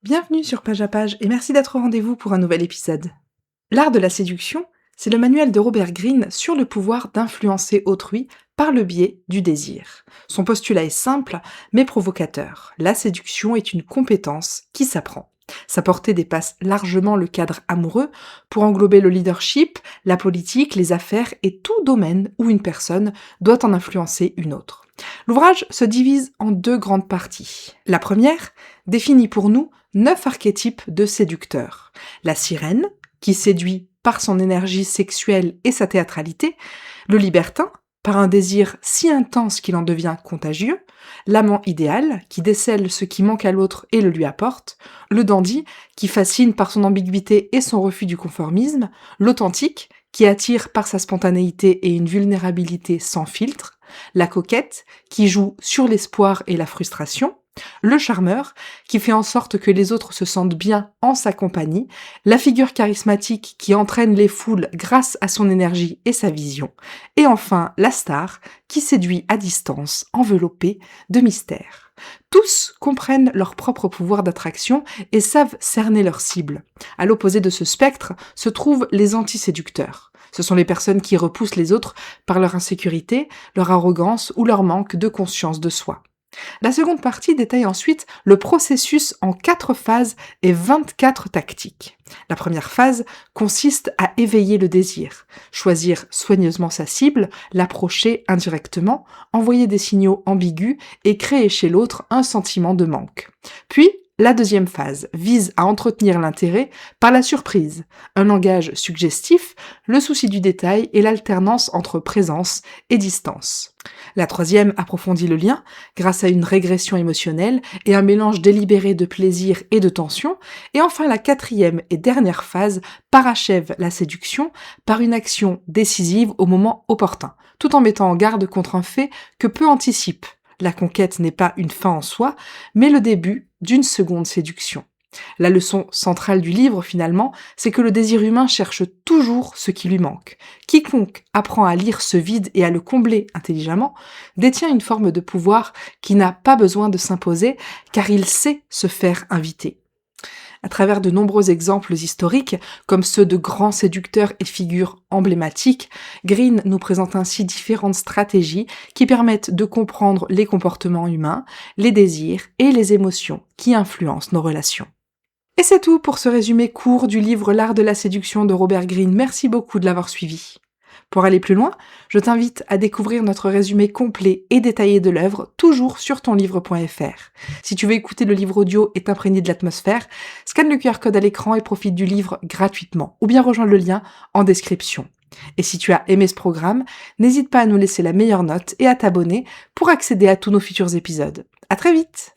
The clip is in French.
Bienvenue sur Page à Page et merci d'être au rendez-vous pour un nouvel épisode. L'art de la séduction, c'est le manuel de Robert Greene sur le pouvoir d'influencer autrui par le biais du désir. Son postulat est simple mais provocateur. La séduction est une compétence qui s'apprend. Sa portée dépasse largement le cadre amoureux pour englober le leadership, la politique, les affaires et tout domaine où une personne doit en influencer une autre. L'ouvrage se divise en deux grandes parties. La première définit pour nous 9 archétypes de séducteurs. La sirène, qui séduit par son énergie sexuelle et sa théâtralité, le libertin, par un désir si intense qu'il en devient contagieux, l'amant idéal, qui décèle ce qui manque à l'autre et le lui apporte, le dandy, qui fascine par son ambiguïté et son refus du conformisme, l'authentique, qui attire par sa spontanéité et une vulnérabilité sans filtre, la coquette, qui joue sur l'espoir et la frustration, le charmeur, qui fait en sorte que les autres se sentent bien en sa compagnie, la figure charismatique qui entraîne les foules grâce à son énergie et sa vision, et enfin la star, qui séduit à distance, enveloppée de mystère. Tous comprennent leur propre pouvoir d'attraction et savent cerner leur cible. À l'opposé de ce spectre se trouvent les anti-séducteurs. Ce sont les personnes qui repoussent les autres par leur insécurité, leur arrogance ou leur manque de conscience de soi. La seconde partie détaille ensuite le processus en 4 phases et 24 tactiques. La première phase consiste à éveiller le désir, choisir soigneusement sa cible, l'approcher indirectement, envoyer des signaux ambigus et créer chez l'autre un sentiment de manque. Puis, la deuxième phase vise à entretenir l'intérêt par la surprise, un langage suggestif, le souci du détail et l'alternance entre présence et distance. La troisième approfondit le lien grâce à une régression émotionnelle et un mélange délibéré de plaisir et de tension. Et enfin, la quatrième et dernière phase parachève la séduction par une action décisive au moment opportun, tout en mettant en garde contre un fait que peu anticipent. La conquête n'est pas une fin en soi, mais le début d'une seconde séduction. La leçon centrale du livre, finalement, c'est que le désir humain cherche toujours ce qui lui manque. Quiconque apprend à lire ce vide et à le combler intelligemment détient une forme de pouvoir qui n'a pas besoin de s'imposer, car il sait se faire inviter. À travers de nombreux exemples historiques, comme ceux de grands séducteurs et figures emblématiques, Greene nous présente ainsi différentes stratégies qui permettent de comprendre les comportements humains, les désirs et les émotions qui influencent nos relations. Et c'est tout pour ce résumé court du livre L'art de la séduction de Robert Greene. Merci beaucoup de l'avoir suivi. Pour aller plus loin, je t'invite à découvrir notre résumé complet et détaillé de l'œuvre, toujours sur tonlivre.fr. Si tu veux écouter le livre audio et t'imprégner de l'atmosphère, scanne le QR code à l'écran et profite du livre gratuitement, ou bien rejoins le lien en description. Et si tu as aimé ce programme, n'hésite pas à nous laisser la meilleure note et à t'abonner pour accéder à tous nos futurs épisodes. À très vite!